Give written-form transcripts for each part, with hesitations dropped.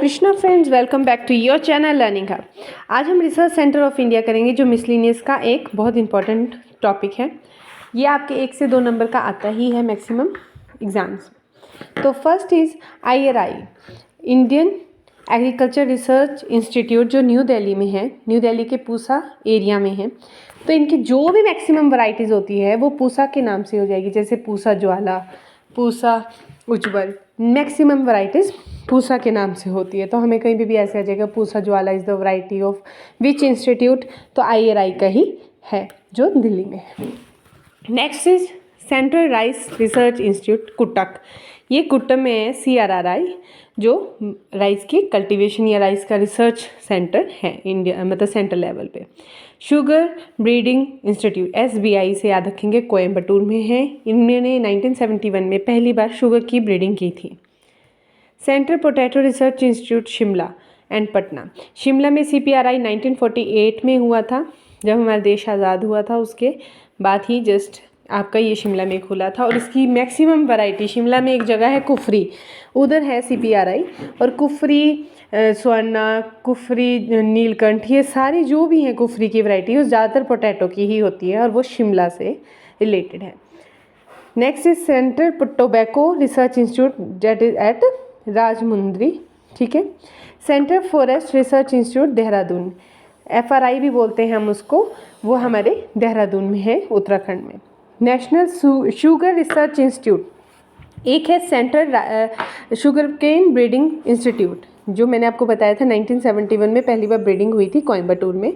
Krishna friends, welcome back to your channel learning hub. आज हम research centre of India करेंगे, जो मिसलिनियस का एक बहुत इंपॉर्टेंट टॉपिक है। ये आपके 1 से 2 नंबर का आता ही है मैक्सिमम एग्जाम्स। तो first is IRI, Indian agriculture research institute, जो न्यू दिल्ली में है, न्यू दिल्ली के पूसा एरिया में है। तो इनकी जो भी मैक्सिमम वैरायटीज़ होती है वो पूसा के नाम से हो जाएगी, जैसे पूसा ज्वाला, पूसा उज्जवल, मैक्सिमम वैरायटीज़ पूसा के नाम से होती है। तो हमें कहीं भी ऐसे आ जाएगा Pusa Jwala is the variety of which institute, तो IRI का ही है जो दिल्ली में है। Next is central rice research institute Cuttack, ये कुट्टम में है। CRRI, जो राइस की कल्टीवेशन या राइस का रिसर्च सेंटर है इंडिया, मतलब सेंट्रल लेवल पे। शुगर ब्रीडिंग इंस्टीट्यूट SBI से याद रखेंगे, कोयम्बटूर में है। इन्होंने 1971 में पहली बार शुगर की ब्रीडिंग की थी। Central potato research institute Shimla and Patna, Shimla में CPRI 1948 में हुआ था, जब हमारा देश आज़ाद हुआ था उसके बाद ही जस्ट आपका ये शिमला में खुला था। और इसकी मैक्सिमम वैरायटी, शिमला में एक जगह है कुफरी, उधर है CPRI, और कुफरी स्वर्णा, कुफरी नीलकंठ, ये सारी जो भी हैं कुफरी की वैरायटी वो ज़्यादातर पोटैटो की ही होती है और वो शिमला से रिलेटेड है। Next is central tobacco research institute, that is at Rajahmundry, ठीक है। Central forest research institute Dehradun, FRI भी बोलते हैं हम उसको, वो हमारे देहरादून में है, उत्तराखंड में। नेशनल शुगर रिसर्च इंस्टीट्यूट, एक है central sugar cane breeding institute, जो मैंने आपको बताया था 1971 में पहली बार ब्रीडिंग हुई थी कोयम्बटूर में।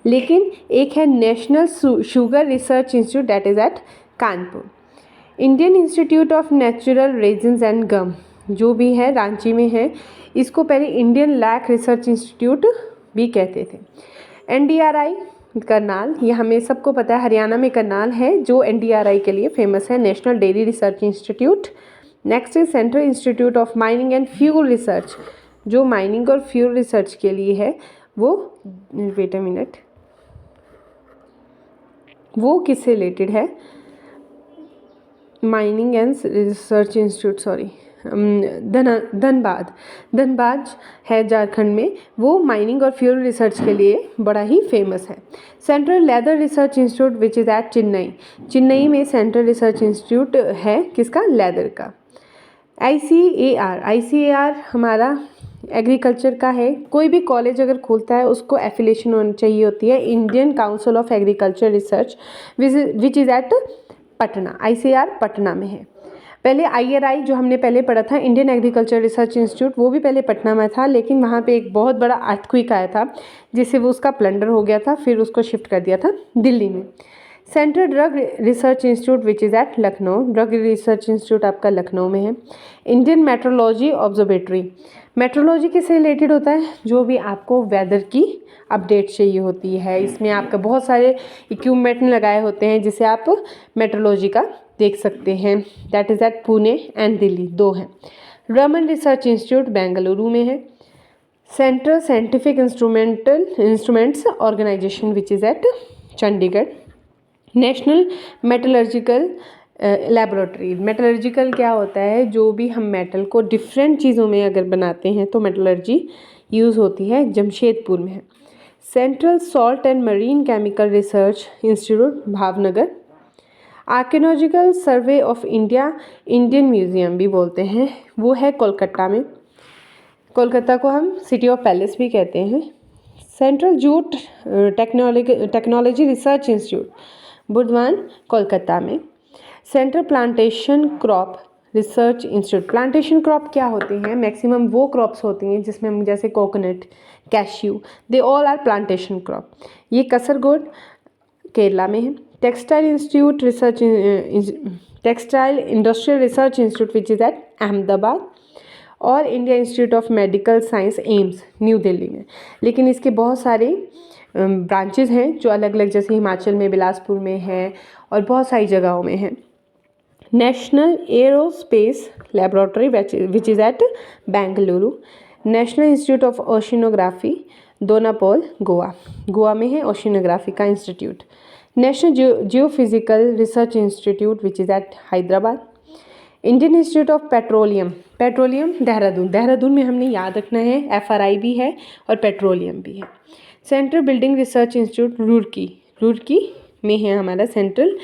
लेकिन एक है national sugar research institute, that is at Kanpur. Indian institute of natural resins and gum, जो भी है रांची में है, इसको पहले इंडियन लैक रिसर्च इंस्टीट्यूट भी कहते थे। NDRI करनाल, ये हमें सबको पता है, हरियाणा में करनाल है, जो NDRI के लिए फेमस है, national dairy research institute. Next is central institute of mining and fuel research, जो माइनिंग और फ्यूल रिसर्च के लिए है। वो वेट अ मिनट, वो किससे रिलेटेड है? Mining and research institute, sorry, Dhanbad है झारखंड में, वो माइनिंग और फ्यूल रिसर्च के लिए बड़ा ही फेमस है। Central leather research institute which is at Chennai में सेंट्रल रिसर्च इंस्टीट्यूट है, किसका? लेदर का। ICAR हमारा एग्रीकल्चर का है। कोई भी कॉलेज अगर खोलता है उसको एफिलिएशन होनी चाहिए होती है, Indian council of agriculture research which is at Patna, ICAR Patna में है। पहले IRI जो हमने पहले पढ़ा था, इंडियन एग्रीकल्चर रिसर्च इंस्टीट्यूट, वो भी पहले पटना में था, लेकिन वहाँ पे एक बहुत बड़ा अर्थक्वेक आया था जिससे वो उसका प्लंडर हो गया था, फिर उसको शिफ्ट कर दिया था दिल्ली में। Central drug research institute which is at Lucknow, drug research institute आपका लखनऊ में है। इंडियन मेट्रोलॉजी ऑब्जर्वेटरी, मेट्रोलॉजी किससे रिलेटेड होता है? जो भी आपको वेदर की अपडेट चाहिए होती है, इसमें आपका बहुत सारे इक्विपमेंट लगाए होते हैं जिसे आप मेट्रोलॉजी का देख सकते हैं। That is at Pune and Delhi, 2 हैं। रमन रिसर्च इंस्टीट्यूट बेंगलुरु में है। Central scientific instruments organisation which is at Chandigarh. National metallurgical laboratory, metallurgical क्या होता है? जो भी हम मेटल को डिफरेंट चीज़ों में अगर बनाते हैं तो मेटलर्जी यूज़ होती है, जमशेदपुर में है। Central salt and marine chemical research institute Bhavnagar. Archaeological survey of India, Indian museum भी बोलते हैं, वो है कोलकाता में। कोलकाता को हम सिटी ऑफ पैलेस भी कहते हैं। Central jute technology research institute Burdwan, Kolkata में। Central plantation crop research institute, plantation crop क्या होती हैं? मैक्सिमम वो क्रॉप्स होती हैं जिसमें हम जैसे coconut, cashew, they all are plantation crop. ये कसरगोड केरला में है। Textile institute research, textile industrial research institute which is at Ahmedabad. और India institute of medical science AIIMS, new Delhi में। लेकिन इसके बहुत सारे ब्रांचेज हैं जो अलग अलग, जैसे हिमाचल में बिलासपुर में है और बहुत सारी जगहों में है। National aerospace laboratory which is eight Bengaluru. National institute of oceanography दोनापोल, Goa में है ओशिनोग्राफी का institute. National geophysical research institute which is eight Hyderabad. Indian institute of petroleum Dehradun में हमने याद रखना है, FRI भी है और पेट्रोलियम भी है। Central building research institute Roorkee में है हमारा central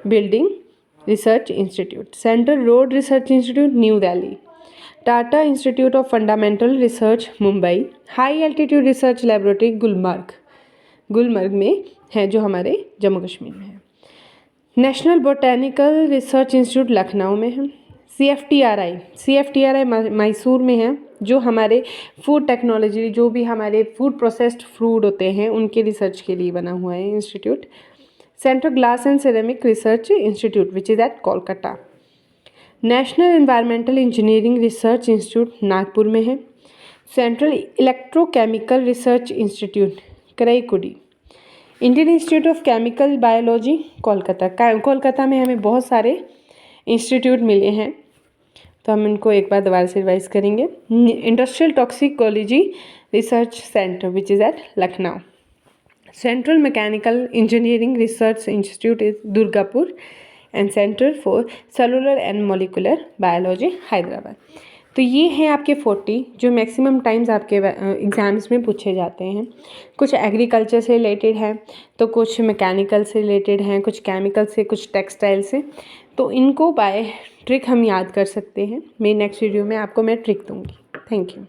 building research institute. Central road research institute new Delhi. Tata institute of fundamental research Mumbai. High altitude research laboratory Gulmarg में है, जो हमारे जम्मू कश्मीर में है। National botanical research institute Lucknow में है। CFTRI मैसूर में है, जो हमारे फूड टेक्नोलॉजी, जो भी हमारे फूड प्रोसेस्ड फूड होते हैं उनके रिसर्च के लिए बना हुआ है institute. Central glass and ceramic research institute which is at Kolkata. National environmental engineering research institute Nagpur में है। Central electrochemical research institute Karaikudi. Indian institute of chemical biology Kolkata में हमें बहुत सारे इंस्टीट्यूट मिले हैं, तो हम इनको एक बार दोबारा से रिवाइज करेंगे। Industrial toxicology research centre which is at Lucknow. Central mechanical engineering research institute is Durgapur and centre for cellular and molecular biology Hyderabad. तो ये हैं आपके 40 जो मैक्सिमम टाइम्स आपके एग्ज़ाम्स में पूछे जाते हैं। कुछ एग्रीकल्चर से रिलेटेड है, तो कुछ मैकेनिकल से रिलेटेड हैं, कुछ केमिकल से, कुछ टेक्सटाइल से। तो इनको बाय ट्रिक हम याद कर सकते हैं। मेरी नेक्स्ट वीडियो में आपको मैं ट्रिक दूँगी। Thank you.